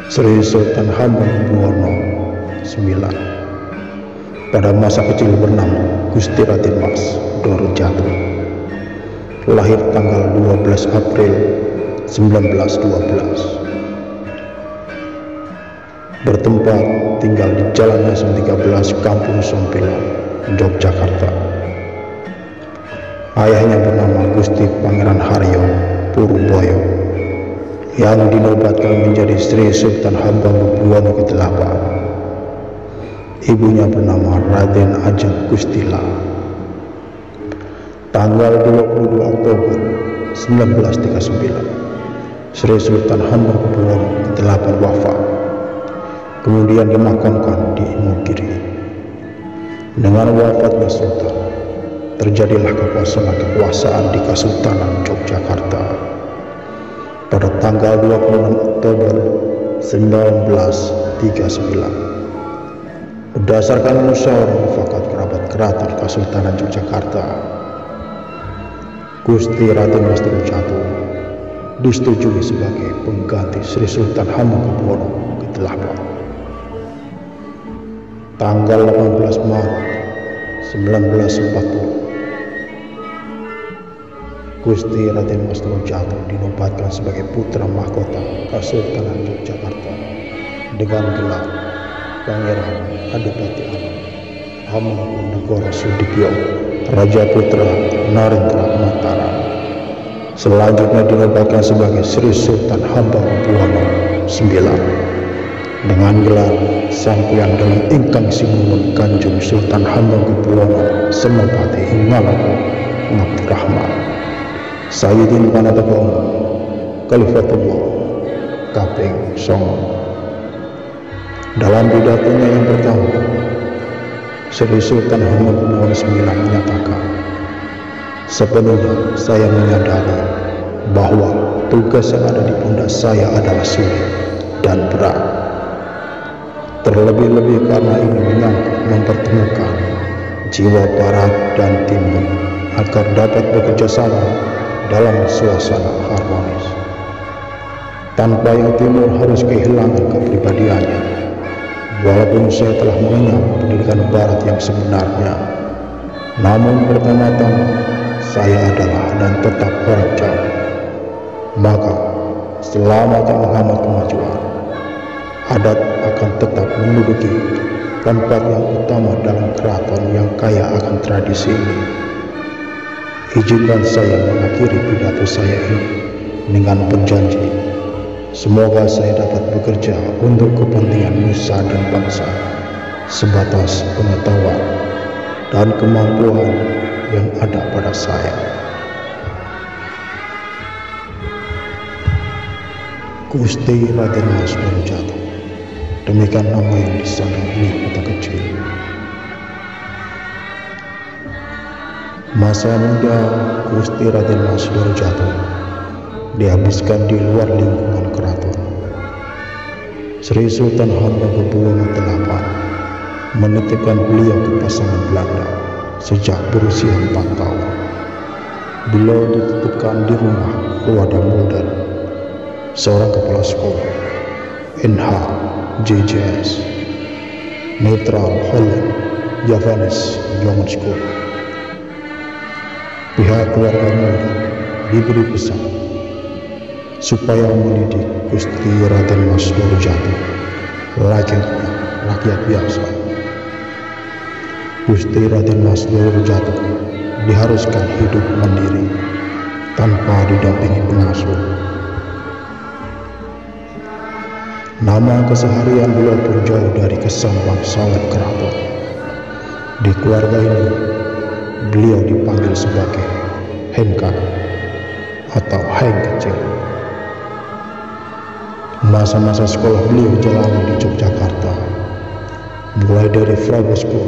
Sri Sultan Hamengkubuwono IX pada masa kecil bernama Gusti Raden Mas Dorojatun, lahir tanggal 12 April 1912, bertempat tinggal di Jalan Hasim 13, Kampung Sompilan, Yogyakarta. Ayahnya bernama Gusti Pangeran Haryo Purboyo yang dinobatkan menjadi Sri Sultan Hamengkubuwono ke-8. Ibunya bernama Raden Ajeng Gustila. Tanggal 22 Oktober 1939, Sri Sultan Hamengkubuwono ke-8 wafat, kemudian dimakamkan di Imogiri. Dengan wafatnya Sultan, terjadilah kekosongan di Kesultanan Yogyakarta pada tanggal 26 Oktober 1939. Berdasarkan musyawarah mufakat kerabat keraton Kesultanan Yogyakarta, Gusti Raden Mas Dorojatun disetujui sebagai pengganti Sri Sultan Hamengkubuwono ke-8. Tanggal 18 Maret 1940, Gusti Raden Mas Dorojatun dinobatkan sebagai putra mahkota Kesultanan Yogyakarta dengan gelar Pangeran Adipati Anom Hamengkubuwono Sudibyo Raja Putra Narendra Mataram. Selanjutnya dinobatkan sebagai Sri Sultan Hamengkubuwono IX dengan gelar Sampeyan dalam ingkang sinuwun Kanjeng Sultan Hamengkubuwono Senopati Hingalaku Abdurrahman Sayyidin Panatapono Khalifatullah kaping 9. Dalam pidatonya yang pertama, Sri Sultan Hamengkubuwono IX menyatakan, sepenuhnya saya menyadari bahwa tugas yang ada di pundak saya adalah sulit dan berat, terlebih-lebih karena ini menyangkut mempertemukan jiwa barat dan timur agar dapat bekerja sama dalam suasana harmonis. Tanpa yang timur harus kehilangan kepribadiannya. Walaupun saya telah mengenyam pendidikan barat yang sebenarnya, namun pertama-tama saya adalah dan tetap orang Jawa. Maka selama tak menghambat kemajuan, adat akan tetap menduduki tempat yang utama dalam keraton yang kaya akan tradisi ini. Izinkan saya mengakhiri pidato saya ini dengan berjanji, semoga saya dapat bekerja untuk kepentingan nusa dan bangsa sebatas pengetahuan dan kemampuan yang ada pada saya. Gusti Raden Mas Dorojatun, demikian nama yang disandang oleh kota kecil. Masa muda Gusti Raden Mas Dorojatun dihabiskan di luar lingkungan keraton. Sri Sultan Hamengkubuwono VIII menitipkan beliau ke pasangan Belanda sejak berusia 4 tahun. Beliau dititipkan di rumah keluarga Mulder, seorang kepala sekolah NH JJS Neutral Holland Javanese German School. Pihak keluarga Mulder diberi pesan supaya mendidik Gusti Raden Mas Dorojatun layaknya rakyat biasa. Gusti Raden Mas Dorojatun diharuskan hidup mandiri tanpa didampingi pengasuh. Nama keseharian beliau pun jauh dari kesan bangsawan keraton. Di keluarga ini, beliau dipanggil sebagai Henkan atau Heng kecil. Masa-masa sekolah beliau jalani di Yogyakarta, mulai dari Frabo School,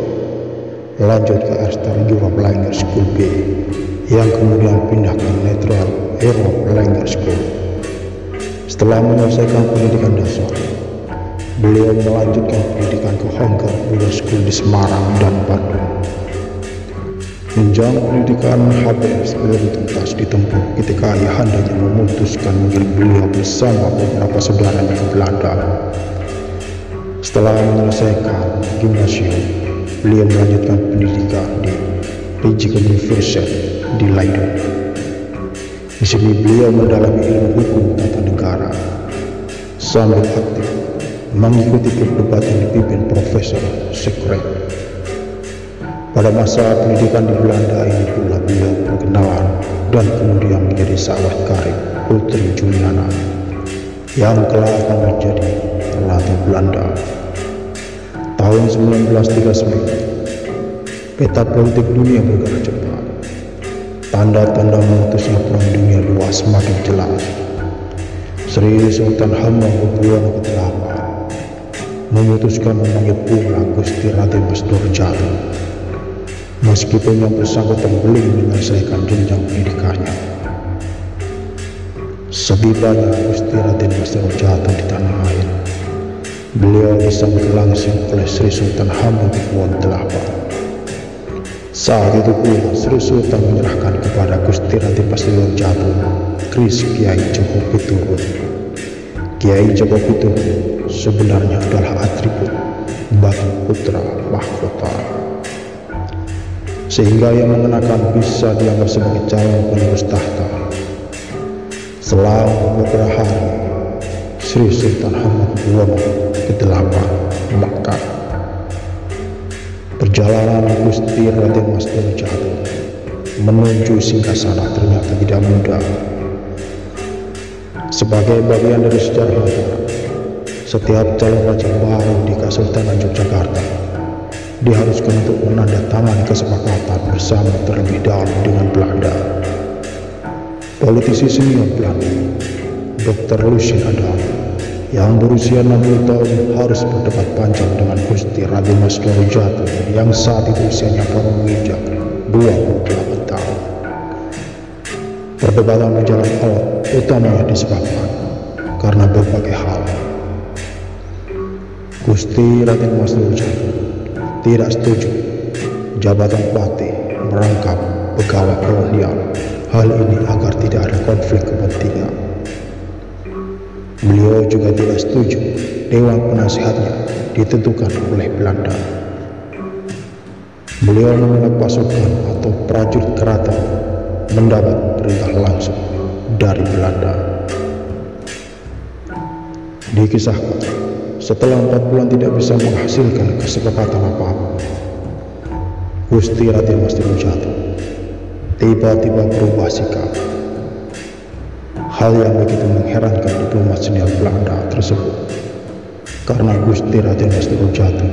lanjut ke Esther Europe Langer School B, yang kemudian pindah ke Neutral Europe Langer School. Setelah menyelesaikan pendidikan dasar, beliau melanjutkan pendidikan ke Hongkong School di Semarang dan Bandung. Jenjang pendidikan HBS belum tuntas ditempuh ketika ayahandanya memutuskan mengirim beliau bersama beberapa saudaranya ke Belanda. Setelah menyelesaikan gimnasium, beliau melanjutkan pendidikan di Rijksuniversiteit University di Leiden. Di sini beliau mendalami ilmu hukum tata negara sambil aktif mengikuti perdebatan yang dipimpin Profesor Sekret. Pada masa pendidikan di Belanda ini pula beliau berkenalan dan kemudian menjadi sahabat karib Putri Juliana yang kelak akan menjadi Ratu Belanda. Tahun 1939, peta politik dunia bergerak cepat. Tanda-tanda memutusnya Perang Dunia II semakin jelas. Sri Sultan Hamengkubuwono ke-8 memutuskan memanggil pula Gusti Raden Mas Durjati, meskipun yang bersangkutan belum menyelesaikan jenjang pendidikannya. Setibanya Gusti Raden Mas Durjati di tanah air, beliau disambut langsung oleh Sri Sultan Hamengkubuwono ke-8. Saat itu pula Sri Sultan menyerahkan kepada Gusti Raden Mas Durjati keris Kiai Joko Pitulun. Kiai Joko Pitulun sebenarnya adalah atribut bagi putra mahkota, sehingga yang mengenakan bisa dianggap sebagai calon penerus tahta. Selama beberapa hari, Sri Sultan Hamengkubuwono ke-8 Mekah. Perjalanan Gusti Raden Mas Durjati menuju singgasana ternyata tidak mudah. Sebagai bagian dari sejarah negara, setiap calon raja baru di Kesultanan Yogyakarta diharuskan untuk menandatangani kesepakatan bersama terlebih dahulu dengan Belanda. Politisi senior Belanda, Dr. Lucien Adam, yang berusia 60 tahun harus berdebat panjang dengan Gusti Raden Mas Durjati yang saat itu usianya baru menginjak 28 tahun. Perdebatan berjalan alot utamanya disebabkan karena berbagai hal. Gusti Raden Mas Durjati tidak setuju jabatan patih merangkap pegawai kolonial. Hal ini agar tidak ada konflik kepentingan. Beliau juga tidak setuju Dewan Penasihatnya ditentukan oleh Belanda. Beliau menolak pasukan atau prajurit keraton mendapat perintah langsung dari Belanda. Dikisahkan, setelah 4 bulan tidak bisa menghasilkan kesepakatan apa-apa, Gusti Raden Mas Durjati tiba-tiba berubah sikap. Hal yang begitu mengherankan diplomat senior Belanda tersebut, karena Gusti Raden Mas Durjati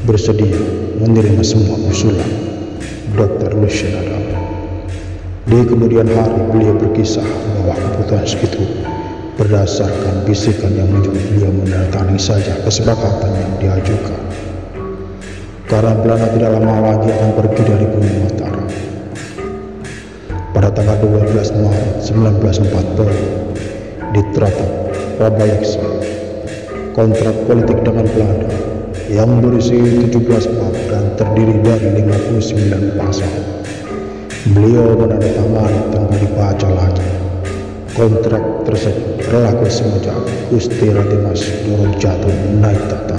bersedia menerima semua usulan Dr. Lucien Adam. Di kemudian hari beliau berkisah bahwa keputusan itu berdasarkan bisikan yang menyuruh beliau menandatangani saja kesepakatan yang diajukan, karena Belanda tidak lama lagi akan pergi dari bumi Mataram. Pada tanggal 12 Maret 1940 di Trattat Prabayeksa, kontrak politik dengan Belanda yang berisi 17 bab dan terdiri dari 59 pasal. Beliau menandatangani tanpa dibaca lagi. Kontrak tersebut berlaku semenjak Gusti Raden Mas Durjati naik tahta.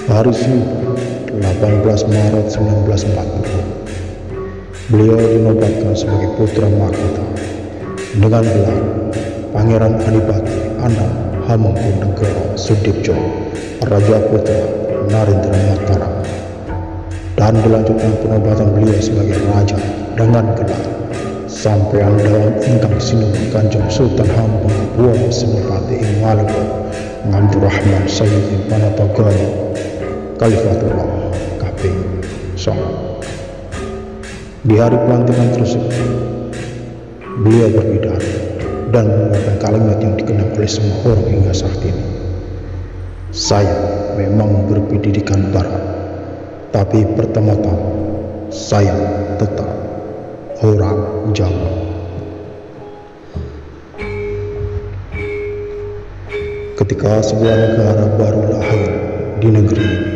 Hari Senin 18 Maret 1940 beliau dinobatkan sebagai putra mahkota dengan gelar Pangeran Adipati Anang Hamengkubuwono Sudibjo Raja Putra Narendra Mataram, dan dilanjutkan penobatan beliau sebagai raja dengan gelar Sampeyan dalam Ingkang Sinuwun Kanjeng Sultan Hamengkubuwono Senopati ing Maluku Abdurrahman Sayyidin Panatagali Khalifatullah kaping 9. Di hari pelantikan tersebut, beliau berpidato dan mengeluarkan kalimat yang dikenal oleh semua orang hingga saat ini. Saya memang berpendidikan barat, tapi pertama-tama saya tetap orang Jawa. Ketika sebuah negara baru lahir di negeri ini,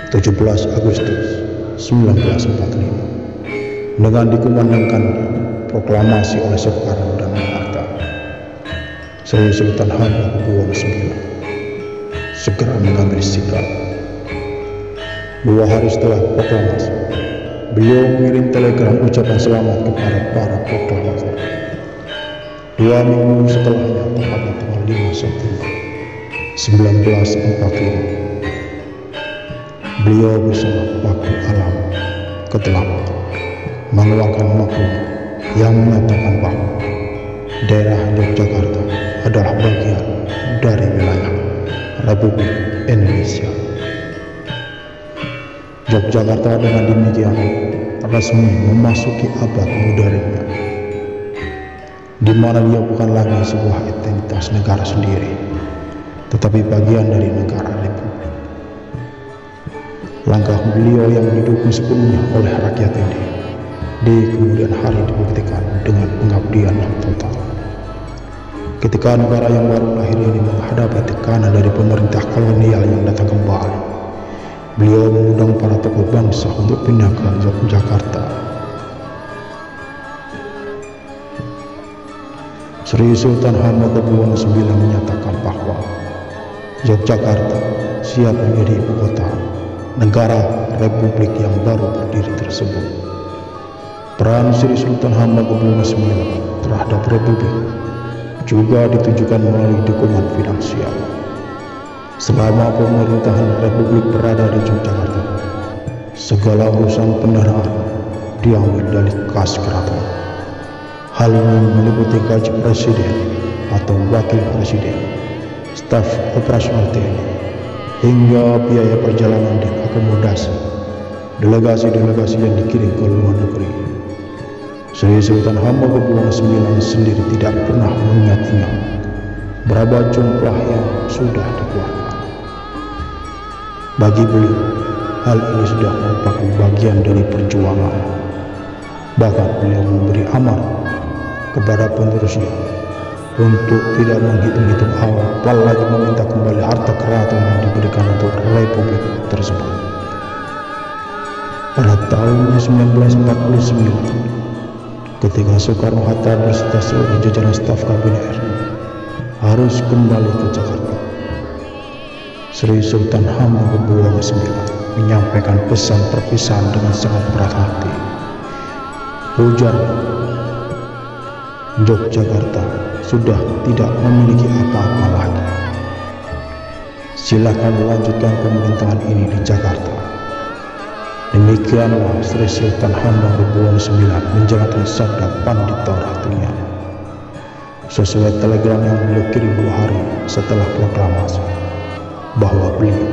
17 Agustus 1945 dengan dikumandangkannya proklamasi oleh Soekarno dan Hatta. Sri Sultan Hamengkubuwono IX segera mengambil sikap. 2 hari setelah proklamasi, beliau mengirim telegram ucapan selamat kepada para proklamator. 2 minggu setelahnya, tepatnya tanggal 5 September 1945, beliau bersama Paku Alam ke-8 mengeluarkan maklumat yang menyatakan bahwa daerah Yogyakarta adalah bagian dari wilayah Republik Indonesia. Yogyakarta dengan demikian resmi memasuki abad modernnya, di mana dia bukan lagi sebuah entitas negara sendiri, tetapi bagian dari negara republik. Langkah beliau yang didukung sepenuhnya oleh rakyat ini di kemudian hari dibuktikan dengan pengabdian yang total. Ketika negara yang baru lahir ini menghadapi tekanan dari pemerintah kolonial yang datang kembali, beliau mengundang para tokoh bangsa untuk pindah ke Yogyakarta. Sri Sultan Hamengkubuwono IX menyatakan bahwa Yogyakarta siap menjadi ibu kota negara republik yang baru berdiri tersebut. Peran Sri Sultan Hamengkubuwono IX terhadap republik juga ditujukan melalui dukungan finansial. Selama pemerintahan republik berada di Yogyakarta, segala urusan pendanaan diambil dari kas keraton. Hal ini meliputi gaji presiden atau wakil presiden, staf operasional TNI, hingga biaya perjalanan dan akomodasi delegasi-delegasi yang dikirim ke luar negeri. Sri Sultan Hamengkubuwono IX sendiri tidak pernah mengingat-ingat berapa jumlah yang sudah dikeluarkan. Bagi beliau, hal ini sudah merupakan bagian dari perjuangan. Bahkan beliau memberi amanah kepada penerusnya untuk tidak menghitung-hitung awal, apalagi meminta kembali harta keraton yang diberikan untuk republik tersebut. Pada tahun 1949, ketika Soekarno-Hatta beserta seluruh jajaran staf kabinet RI harus kembali ke Jakarta, Sri Sultan Hamengkubuwono IX menyampaikan pesan perpisahan dengan sangat berat hati. Ujarnya, Yogyakarta sudah tidak memiliki apa-apa lagi. Silakan lanjutkan pemerintahan ini di Jakarta. Demikianlah Sri Sultan Hamengkubuwono IX menjalankan sabda Pandita Ratunya sesuai telegram yang beliau kirim 2 hari setelah proklamasi, bahwa beliau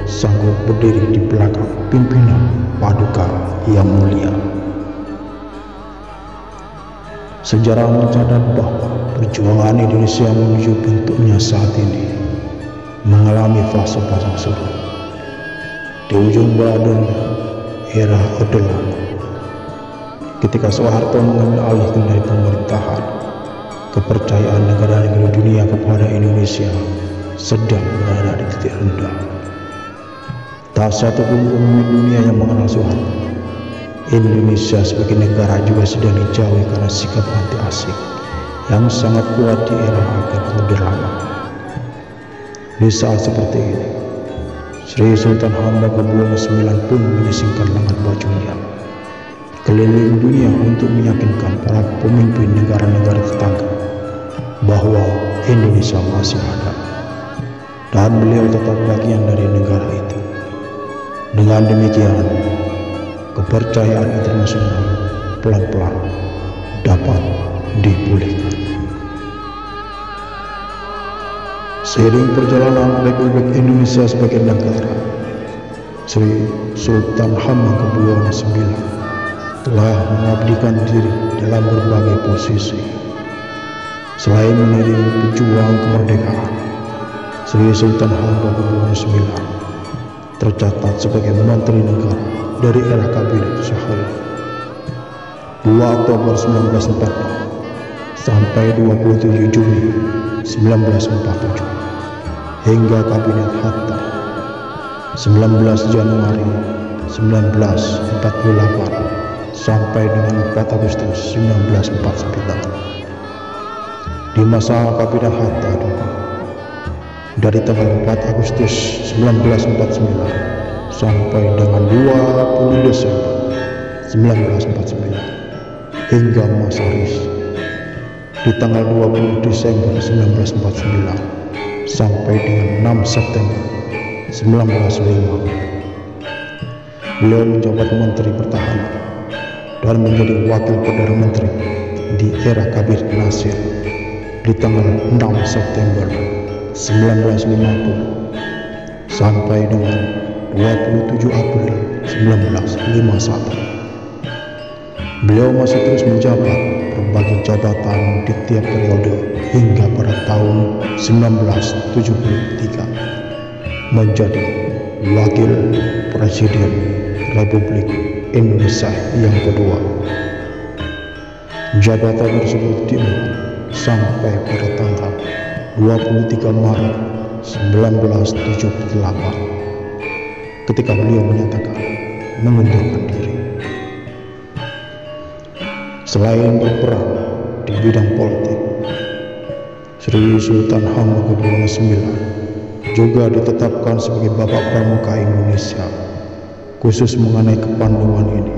sanggup berdiri di belakang pimpinan Paduka yang mulia. Sejarah mencatat bahwa perjuangan Indonesia menuju bentuknya saat ini mengalami fase-fase sulit. Di ujung badannya era Orde Lama, ketika Soeharto mengambil alih kendali pemerintahan, kepercayaan negara-negara dunia kepada Indonesia sedang berada di titik rendah. Tak satu pun pemimpin dunia yang mengenal Soeharto. Indonesia sebagai negara juga sedang dijauhi karena sikap anti asing yang sangat kuat di era akhir Orde Lama. Di saat seperti ini, Sri Sultan Hamengkubuwono IX pun menyisingkan lengan bajunya keliling dunia untuk meyakinkan para pemimpin negara-negara tetangga bahwa Indonesia masih ada dan beliau tetap bagian dari negara itu. Dengan demikian, kepercayaan internasional pelan-pelan dapat dipulihkan. Seiring perjalanan Republik Indonesia sebagai negara, Sri Sultan Hamengkubuwono IX telah mengabdikan diri dalam berbagai posisi. Selain menjadi pejuang kemerdekaan, Sri Sultan Hamengkubuwono IX tercatat sebagai Menteri Negara dari era Kabinet Syahrir 2 Oktober 1946 sampai 27 Juni 1947 hingga Kabinet Hatta 19 Januari 1948 sampai dengan 4 Agustus 1949. Di masa Kabinet Hatta dari tanggal 4 Agustus 1949 sampai dengan 20 Desember 1949 hingga masa Ris di tanggal 20 Desember 1949 sampai dengan 6 September 1905. Beliau menjabat Menteri Pertahanan dan menjadi Wakil Perdana Menteri di era Kabinet Nasir di tanggal 6 September 1950 sampai dengan 27 April 1951. Beliau masih terus menjabat berbagai jabatan di tiap periode hingga pada tahun 1973 menjadi Wakil Presiden Republik Indonesia yang kedua. Jabatan tersebut dimulai sampai pada tanggal 23 Maret 1978 ketika beliau menyatakan mengundurkan diri. Selain berperan di bidang politik, Sri Sultan Hamengkubuwono IX juga ditetapkan sebagai Bapak Pramuka Indonesia. Khusus mengenai kepanduan ini,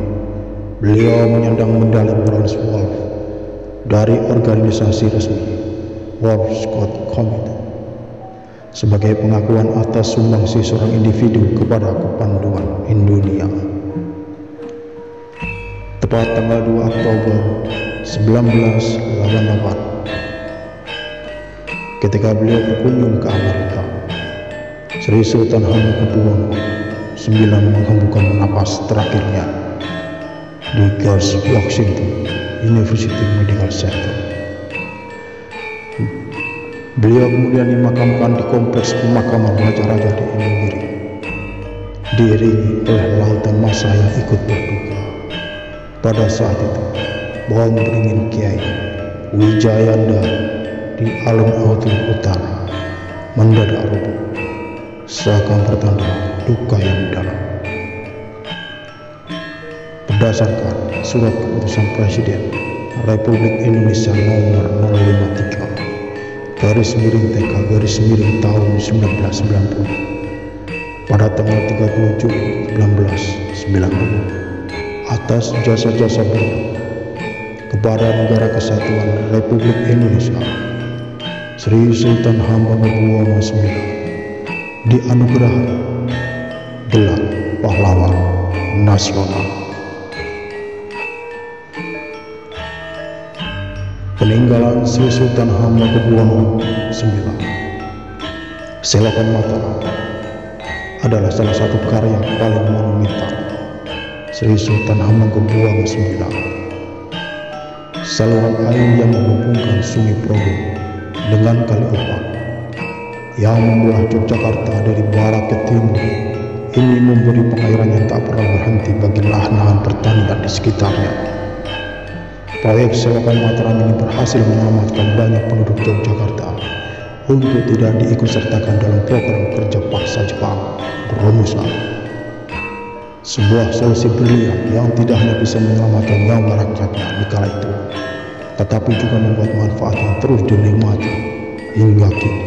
beliau menyandang medali Bronze Wolf dari organisasi resmi World Scout Committee sebagai pengakuan atas sumbangsi seorang individu kepada kepanduan Indonesia. Tepat tanggal 2 Oktober 1988 ketika beliau berkunjung ke Amerika, Sri Sultan Hamengkubuwono IX menghembuskan napas terakhirnya di George Washington University Medical Center. Beliau kemudian dimakamkan di kompleks pemakaman raja-raja di Indogiri, diiringi oleh lautan massa yang ikut berduka. Pada saat itu, pohon beringin Kiai Wijayanda di alun-alun utara mendadak roboh, seakan pertanda duka yang dalam. Berdasarkan surat keputusan Presiden Republik Indonesia nomor 053/TK/tahun 1990 pada tanggal 30 Juli 1990 atas jasa-jasa beliau kepada Negara Kesatuan Republik Indonesia, Sri Sultan Hamengkubuwono IX dianugerahi gelar Pahlawan Nasional. Peninggalan Sri Sultan Hamengkubuwono IX, Selokan Mataram, adalah salah satu karya yang paling monumental Sri Sultan Hamengkubuwono IX. Saluran air yang menghubungkan Sungai Progo dengan Kali Opak yang membelah Yogyakarta dari barat ke timur ini memberi pengairan yang tak pernah berhenti bagi lahan-lahan pertanian di sekitarnya. Proyek Selokan Mataram ini berhasil menyelamatkan banyak penduduk Yogyakarta untuk tidak diikutsertakan dalam program kerja paksa Jepang Romusa. Sebuah solusi brilian yang tidak hanya bisa menyelamatkan nyawa rakyatnya di kala itu, tetapi juga membuat manfaat yang terus dinikmati hingga kini.